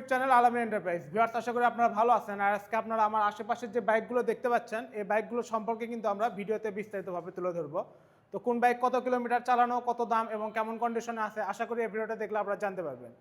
YouTube channel আলামিন enterprise. Viewers, আশা করি আপনারা ভালো আছেন। আর আজকে আপনারা আমার আশেপাশের যে বাইকগুলো দেখতে পাচ্ছেন, এই বাইকগুলো সম্পর্কে কিন্তু আমরা ভিডিওতে বিস্তারিতভাবে তুলে ধরবো। তো কোন বাইক কত কিলোমিটার চালানো, কত দাম এবং কেমন কন্ডিশনে আছে, আশা করি এই ভিডিওটা দেখলে আপনারা জানতে পারবেন।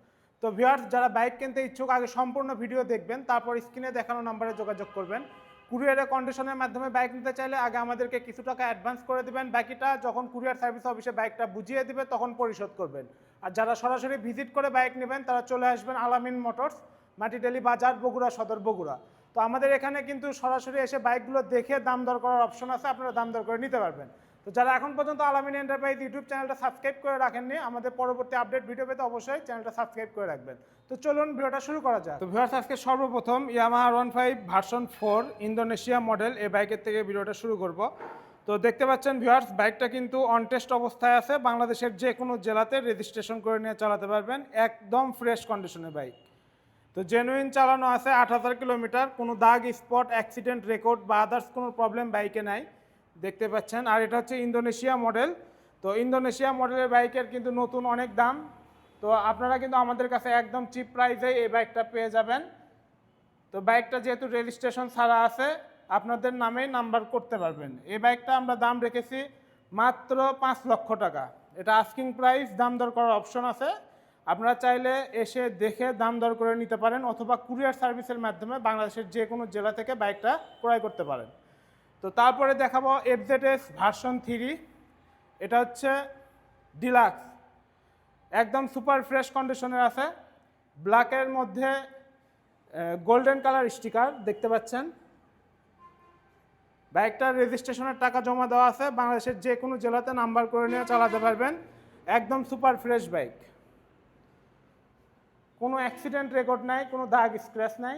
তো ভিউয়ার্স, যারা বাইক কিনতে ইচ্ছুক আগে সম্পূর্ণ ভিডিও দেখবেন, তারপর স্ক্রিনে দেখানো নম্বরে যোগাযোগ করবেন। কুরিয়ারের কন্ডিশনের মাধ্যমে বাইক নিতে চাইলে আগে আমাদেরকে কিছু টাকা অ্যাডভান্স করে দেবেন, বাকিটা যখন কুরিয়ার সার্ভিস অফিসে বাইকটা বুঝিয়ে দিবে তখন পরিশোধ করবেন। আর যারা সরাসরি ভিজিট করে বাইক নেবেন তারা চলে আসবেন আলামিন মোটরস, মাটিডালি বাজার, বগুড়া সদর, বগুড়া। তো আমাদের এখানে কিন্তু সরাসরি এসে বাইকগুলো দেখে দাম দর করার অপশন আছে, আপনারা দাম দর করে নিতে পারবেন। তো যারা এখন পর্যন্ত আলামিন এন্টারপ্রাইজ ইউটিউব চ্যানেলটা সাবস্ক্রাইব করে রাখেননি, আমাদের পরবর্তী আপডেট ভিডিও পেতে অবশ্যই চ্যানেলটা সাবস্ক্রাইব করে রাখবেন। তো চলুন ভিডিওটা শুরু করা যাক। তো ভিউয়ার্স, আজকে সর্বপ্রথম Yamaha R15 version 4 Indonesia model এই বাইকের থেকে ভিডিওটা শুরু করব। তো দেখতে পাচ্ছেন ভিউয়ার্স, বাইকটা কিন্তু অন টেস্ট অবস্থায় আছে, বাংলাদেশের যে কোনো জেলাতে রেজিস্ট্রেশন করে নিয়ে চালাতে পারবেন, একদম ফ্রেশ কন্ডিশনের বাইক। তো জেনুইন চালানো আছে 8000 কিলোমিটার, কোনো দাগ, স্পট, অ্যাক্সিডেন্ট রেকর্ড বা আদার্স কোনো প্রবলেম বাইকে নাই, দেখতে পাচ্ছেন। আর এটা হচ্ছে ইন্দোনেশিয়া মডেল। তো ইন্দোনেশিয়া মডেলের বাইকের কিন্তু নতুন অনেক দাম। তো আপনারা কিন্তু আমাদের কাছে একদম চিপ প্রাইসে এই বাইকটা পেয়ে যাবেন। তো বাইকটা যেহেতু রেজিস্ট্রেশন ছাড়া আছে, আপনাদের নামেই নাম্বার করতে পারবেন। এই বাইকটা আমরা দাম রেখেছি মাত্র 5 লক্ষ টাকা। এটা আস্কিং প্রাইস, দাম দর করার অপশন আছে। আপনারা চাইলে এসে দেখে দাম দর করে নিতে পারেন, অথবা কুরিয়ার সার্ভিসের মাধ্যমে বাংলাদেশের যে কোনো জেলা থেকে বাইকটা ক্রয় করতে পারেন। তো তারপরে দেখাবো FZS ভার্সন 3। এটা হচ্ছে ডিলাক্স, একদম সুপার ফ্রেশ কন্ডিশনের আছে। ব্ল্যাকের মধ্যে গোল্ডেন কালার স্টিকার দেখতে পাচ্ছেন। বাইকটার রেজিস্ট্রেশনের টাকা জমা দেওয়া আছে, বাংলাদেশের যে কোনো জেলাতে নাম্বার করে নিয়ে চালাতে পারবেন। একদম সুপার ফ্রেশ বাইক, কোনো অ্যাক্সিডেন্ট রেকর্ড নাই, কোনো দাগ স্ক্র্যাচ নাই।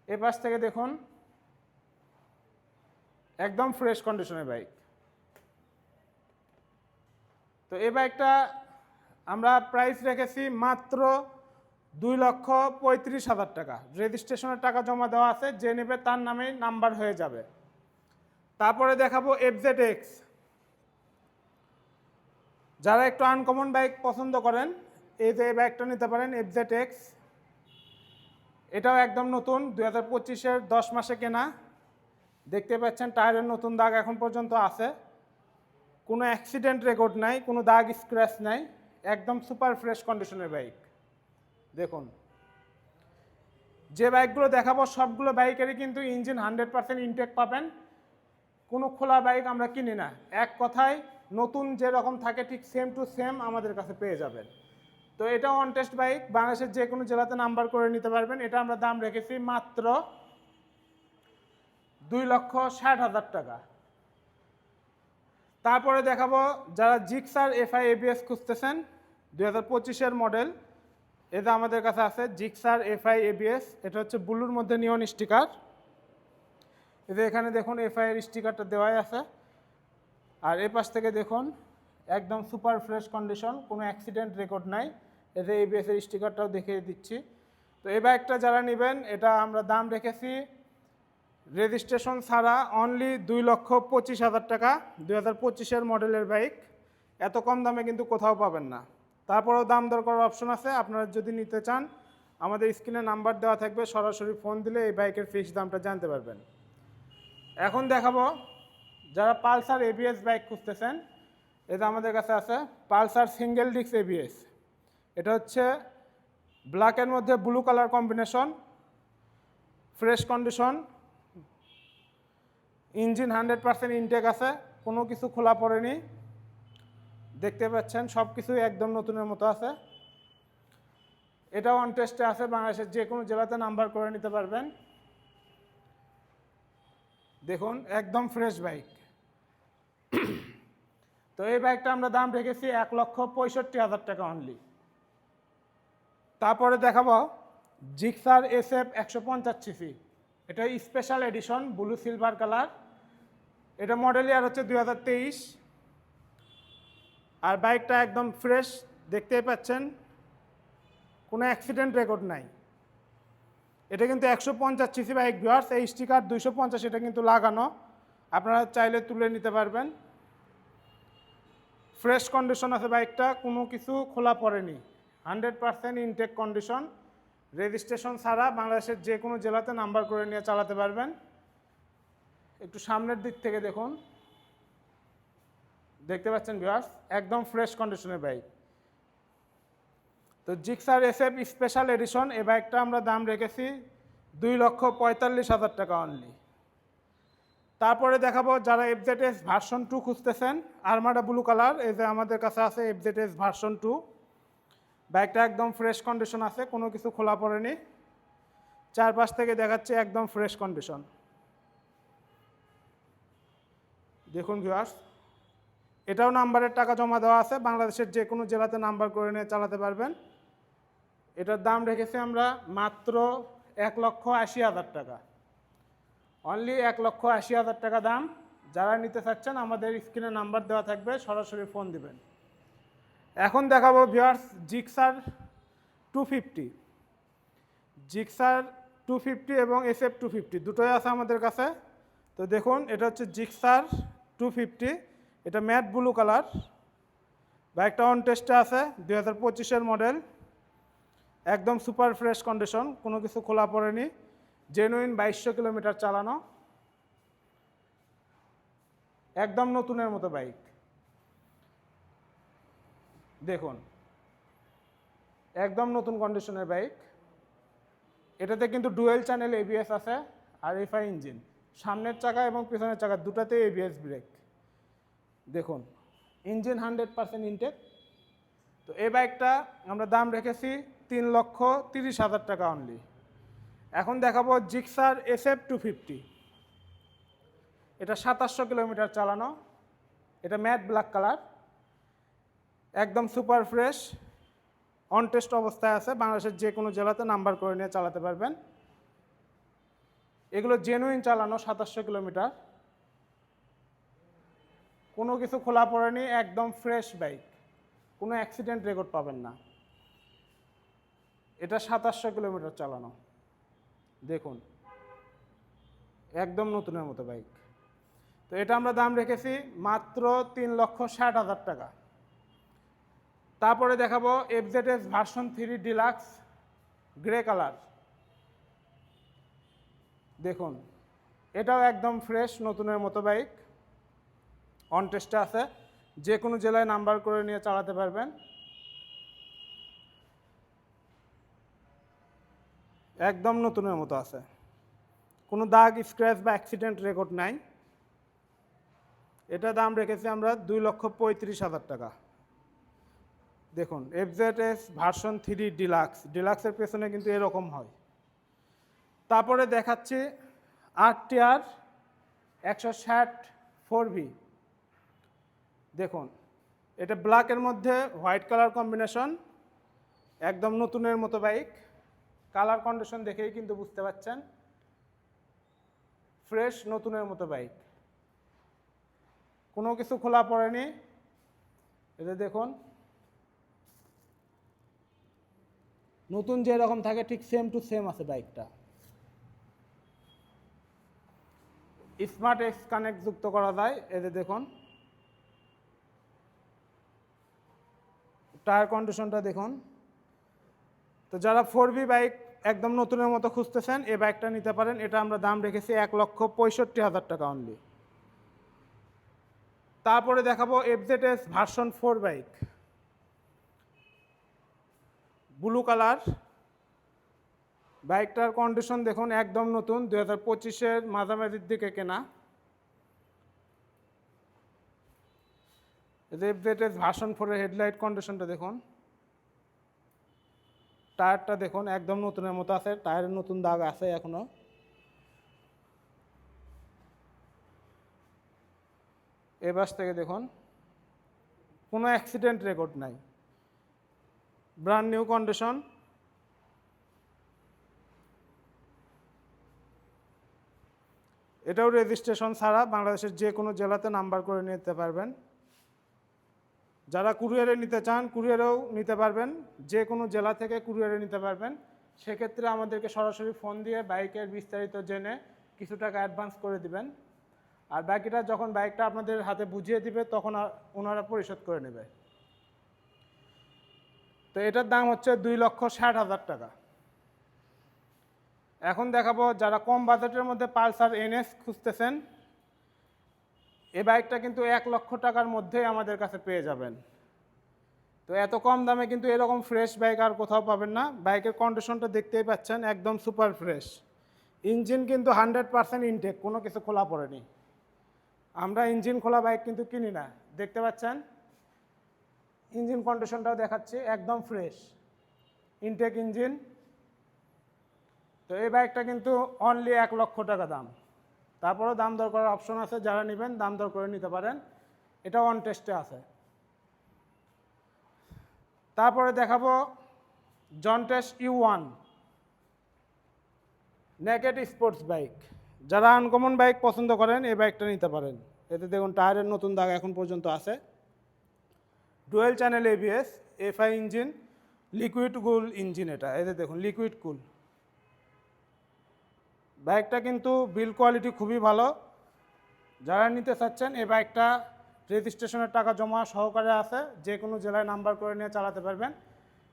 এ পাশ থেকে দেখুন, একদম ফ্রেশ কন্ডিশনের বাইক। তো এই বাইকটা আমরা প্রাইস রেখেছি মাত্র 2,35,000 টাকা। রেজিস্ট্রেশনের টাকা জমা দেওয়া আছে, যে নেবে তার নামেই নাম্বার হয়ে যাবে। তারপরে দেখাবো FZX। যারা একটু আনকমন বাইক পছন্দ করেন, এই যে এই বাইকটা নিতে পারেন, FZX। এটাও একদম নতুন, 2025-এর 10 মাসে কেনা। দেখতে পাচ্ছেন টায়ারের নতুন দাগ এখন পর্যন্ত আছে, কোনো অ্যাক্সিডেন্ট রেকর্ড নাই, কোনো দাগ স্ক্র্যাচ নাই, একদম সুপার ফ্রেশ কন্ডিশনের বাইক। দেখুন, যে বাইকগুলো দেখাবো সবগুলো বাইকেরই কিন্তু ইঞ্জিন 100% ইনটেক পাবেন। কোনো খোলা বাইক আমরা কিনি না, এক কথায় নতুন যেরকম থাকে ঠিক সেম টু সেম আমাদের কাছে পেয়ে যাবেন। তো এটা অন টেস্ট বাইক, বাংলাদেশের যে কোনো জেলাতে নাম্বার করে নিতে পারবেন। এটা আমরা দাম রেখেছি মাত্র 2,60,000 টাকা। তারপরে দেখাবো যারা জিক্সার FI ABS খুঁজতেছেন, 2025-এর মডেল। এটা আমাদের কাছে আছে জিক্সার FI ABS। এটা হচ্ছে ব্লুর মধ্যে নিয়ন স্টিকার। এটা এখানে দেখুন FI এর স্টিকারটা দেওয়াই আছে। আর এ পাশ থেকে দেখুন, একদম সুপার ফ্রেশ কন্ডিশন, কোনো অ্যাক্সিডেন্ট রেকর্ড নাই। এতে ABS এর স্টিকারটাও দেখিয়ে দিচ্ছি। তো এই বাইকটা যারা নেবেন, এটা আমরা দাম রেখেছি রেজিস্ট্রেশন ছাড়া অনলি 2,25,000 টাকা। 2025-এর মডেলের বাইক, এত কম দামে কিন্তু কোথাও পাবেন না। তারপরেও দাম দর করার অপশন আছে, আপনারা যদি নিতে চান আমাদের স্ক্রিনে নাম্বার দেওয়া থাকবে, সরাসরি ফোন দিলে এই বাইকের ফিক্সড দামটা জানতে পারবেন। এখন দেখাবো যারা পালসার ABS বাইক খুঁজতেছেন, এটা আমাদের কাছে আছে পালসার সিঙ্গেল ডিস্ক ABS। এটা হচ্ছে ব্ল্যাকের মধ্যে blue colour combination, fresh condition, engine 100% intake আছে, কোনো কিছু খোলা পড়েনি। দেখতে পাচ্ছেন সব কিছুই একদম নতুনের মতো আছে। এটাও অন টেস্টে আছে, বাংলাদেশের যে কোনো জেলাতে নাম্বার করে নিতে পারবেন। দেখুন, একদম ফ্রেশ বাইক। তো এই বাইকটা আমরা দাম রেখেছি 1,65,000 টাকা অনলি। তারপরে দেখাবো জিক্সার SF 150cc। এটা special edition, blue silver colour. এটা মডেল ইয়ার হচ্ছে 2023। আর বাইকটা একদম ফ্রেশ, দেখতেই পাচ্ছেন, কোনো অ্যাক্সিডেন্ট রেকর্ড নাই। এটা কিন্তু 150cc বাইক ভিউয়ার্স। এই স্টিকার 250, এটা কিন্তু লাগানো, আপনারা চাইলে তুলে নিতে পারবেন। ফ্রেশ কন্ডিশন আছে বাইকটা, কোনো কিছু খোলা পড়েনি। 100% ইনটেক কন্ডিশন, রেজিস্ট্রেশন ছাড়া বাংলাদেশের যে কোনো জেলাতে নাম্বার করে নিয়ে চালাতে পারবেন। একটু সামনের দিক থেকে দেখুন, দেখতে পাচ্ছেন ভিউয়ার্স, একদম ফ্রেশ কন্ডিশনের বাইক। তো জিক্সার এসএফ স্পেশাল এডিশন এই বাইকটা আমরা দাম রেখেছি 2,45,000 টাকা অনলি। তারপরে দেখাবো যারা এফজেডএস ভার্সন 2 খুঁজতেছেন, আরমাডা ব্লু কালার, এই যে আমাদের কাছে আছে এফজেডএস ভার্সন 2। বাইকটা একদম ফ্রেশ কন্ডিশন আছে, কোনো কিছু খোলা পড়েনি। চারপাশ থেকে দেখাচ্ছে একদম ফ্রেশ কন্ডিশন। দেখুন ভিউয়ার্স, এটাও নাম্বারের টাকা জমা দেওয়া আছে, বাংলাদেশের যে কোনো জেলাতে নাম্বার করে নিয়ে চালাতে পারবেন। এটার দাম রেখেছি আমরা মাত্র 1,80,000 টাকা, অনলি 1,80,000 টাকা দাম। যারা নিতে চাচ্ছেন আমাদের স্ক্রিনে নাম্বার দেওয়া থাকবে, সরাসরি ফোন দিবেন। এখন দেখাবো ভিউয়ার্স জিক্সার 250। জিক্সার 250 এবং এসএফ 250 দুটোই আছে আমাদের কাছে। তো দেখুন, এটা হচ্ছে জিক্সার 250, এটা ম্যাট ব্লু কালার। বাইকটা অন টেস্টে আছে, 2025-এর মডেল, একদম সুপার ফ্রেশ কন্ডিশন, কোনো কিছু খোলা পড়েনি, জেনুইন 2200 কিলোমিটার চালানো, একদম নতুনের মতো বাইক। দেখুন, একদম নতুন কন্ডিশনের বাইক। এটাতে কিন্তু ডুয়েল চ্যানেল এবিএস আছে আর এফআই ইঞ্জিন, সামনের চাকা এবং পিছনের চাকা দুটাতে এবিএস ব্রেক। দেখুন, ইঞ্জিন 100% ইনটেক। তো এই বাইকটা আমরা দাম রেখেছি 3,30,000 টাকা অনলি। এখন দেখাবো জিক্সার এসএফ 250। এটা 2700 কিলোমিটার চালানো, এটা ম্যাট ব্ল্যাক কালার, একদম সুপার ফ্রেশ, অন টেস্ট অবস্থায় আছে, বাংলাদেশের যে কোনো জেলাতে নাম্বার করে নিয়ে চালাতে পারবেন। এগুলো জেনুইন চালানো, 2700 কিলোমিটার, কোনো কিছু খোলা পড়েনি, একদম ফ্রেশ বাইক, কোনো অ্যাক্সিডেন্ট রেকর্ড পাবেন না। এটা 2700 কিলোমিটার চালানো, দেখুন একদম নতুনের মতো বাইক। তো এটা আমরা দাম রেখেছি মাত্র 3,60,000 টাকা। তারপরে দেখাবো FZS version 3 deluxe grey colour. দেখুন, এটাও একদম ফ্রেশ নতুনের মতো বাইক, অন টেস্টে আছে, যে কোনো জেলায় নাম্বার করে নিয়ে চালাতে পারবেন। একদম নতুনের মতো আছে, কোনো দাগ স্ক্র্যাচ বা অ্যাক্সিডেন্ট রেকর্ড নাই। এটা দাম রেখেছি আমরা 2,35,000 টাকা। দেখুন, এফজেডএস ভার্সন 3 ডিলাক্স, ডিলাক্সের পেছনে কিন্তু এরকম হয়। তারপরে দেখাচ্ছি আরটিআর 160 4V। দেখুন, এটা ব্ল্যাকের মধ্যে হোয়াইট কালার কম্বিনেশন, একদম নতুনের মতো বাইক। কালার কন্ডিশন দেখেই কিন্তু বুঝতে পারছেন, ফ্রেশ নতুনের মতো বাইক, কোনো কিছু খোলা পড়েনি। এটা দেখুন, নতুন যেরকম থাকে ঠিক সেম টু সেম আছে বাইকটা। স্মার্ট এক্স কানেক্ট যুক্ত করা যায়, এতে দেখুন টায়ার কন্ডিশনটা দেখুন। তো যারা 4V বাইক একদম নতুনের মতো খুঁজতেছেন এই বাইকটা নিতে পারেন। এটা আমরা দাম রেখেছি 1,65,000 টাকা অনলি। তারপরে দেখাবো FZS version 4 bike, blue colour. বাইকটার কন্ডিশন দেখুন, একদম নতুন, 2025-এর মাঝামাঝির দিকে কেনা। এফজেডএস ভার্সন 4-এর হেডলাইট কন্ডিশনটা দেখুন, টায়ারটা দেখুন একদম নতুনের মতো আছে, টায়ারের নতুন দাগ আছে এখনো। এ পাশ থেকে দেখুন, কোনো অ্যাক্সিডেন্ট রেকর্ড নাই, ব্র্যান্ড নিউ কন্ডিশন। এটাও রেজিস্ট্রেশন ছাড়া বাংলাদেশের যে কোনো জেলাতে নাম্বার করে নিতে পারবেন। যারা কুরিয়ারে নিতে চান কুরিয়ারেও নিতে পারবেন, যে কোনো জেলা থেকে কুরিয়ারে নিতে পারবেন। সেক্ষেত্রে আমাদেরকে সরাসরি ফোন দিয়ে বাইকের বিস্তারিত জেনে কিছু টাকা অ্যাডভান্স করে দিবেন, আর বাকিটা যখন বাইকটা আপনাদের হাতে বুঝিয়ে দিবে তখন ওনারা পরিশোধ করে নেবে। তো এটার দাম হচ্ছে 2,60,000 টাকা। এখন দেখাবো যারা কম বাজেটের মধ্যে পালসার এনএস খুঁজতেছেন, এই বাইকটা কিন্তু 1 লক্ষ টাকার মধ্যেই আমাদের কাছে পেয়ে যাবেন। তো এত কম দামে কিন্তু এরকম ফ্রেশ বাইক আর কোথাও পাবেন না। বাইকের কন্ডিশনটা দেখতেই পাচ্ছেন, একদম সুপার ফ্রেশ। ইঞ্জিন কিন্তু 100% ইনটেক, কোনো কিছু খোলা পড়েনি। আমরা ইঞ্জিন খোলা বাইক কিন্তু কিনি না, দেখতে পাচ্ছেন ইঞ্জিন কন্ডিশনটাও দেখাচ্ছি, একদম ফ্রেশ ইনটেক ইঞ্জিন। তো এই বাইকটা কিন্তু অনলি 1 লক্ষ টাকা দাম। তারপরেও দাম দর করার অপশন আছে, যারা নেবেন দাম দর করে নিতে পারেন, এটা অন টেস্টে আছে। তারপরে দেখাবো জন্টেস U1 নেকেড স্পোর্টস বাইক। যারা আনকমন বাইক পছন্দ করেন এই বাইকটা নিতে পারেন। এতে দেখুন টায়ারের নতুন দাগ এখন পর্যন্ত আছে। Dual channel ABS, FI engine, liquid কুল ইঞ্জিন এটা। এতে দেখুন লিকুইড কুল। বাইকটা কিন্তু বিল্ড কোয়ালিটি খুবই ভালো। যারা নিতে চাচ্ছেন এই বাইকটা রেজিস্ট্রেশনের টাকা জমা সহকারে আছে, যে কোনো জেলায় নাম্বার করে নিয়ে চালাতে পারবেন।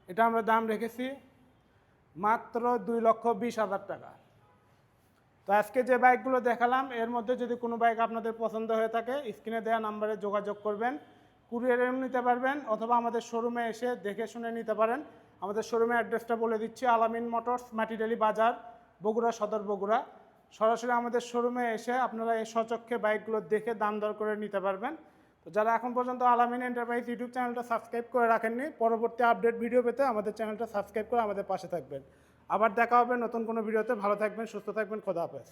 এটা আমরা দাম রেখেছি মাত্র 2,20,000 টাকা। তো আজকে যে বাইকগুলো দেখালাম এর মধ্যে যদি কোনো বাইক আপনাদের পছন্দ হয়ে থাকে স্ক্রিনে দেওয়া নাম্বারে যোগাযোগ করবেন। কুরিয়ারেও নিতে পারবেন অথবা আমাদের শোরুমে এসে দেখে শুনে নিতে পারেন। আমাদের শোরুমের অ্যাড্রেসটা বলে দিচ্ছি, আলামিন মোটরস, মাটিডালি বাজার, বগুড়া সদর, বগুড়া। সরাসরি আমাদের শোরুমে এসে আপনারা এই স্বচক্ষে বাইকগুলো দেখে দাম দর করে নিতে পারবেন। তো যারা এখন পর্যন্ত আলামিন এন্টারপ্রাইজ ইউটিউব চ্যানেলটা সাবস্ক্রাইব করে রাখেননি, পরবর্তী আপডেট ভিডিও পেতে আমাদের চ্যানেলটা সাবস্ক্রাইব করে আমাদের পাশে থাকবেন। আবার দেখা হবে নতুন কোনো ভিডিওতে। ভালো থাকবেন, সুস্থ থাকবেন, খোদা হাফেজ।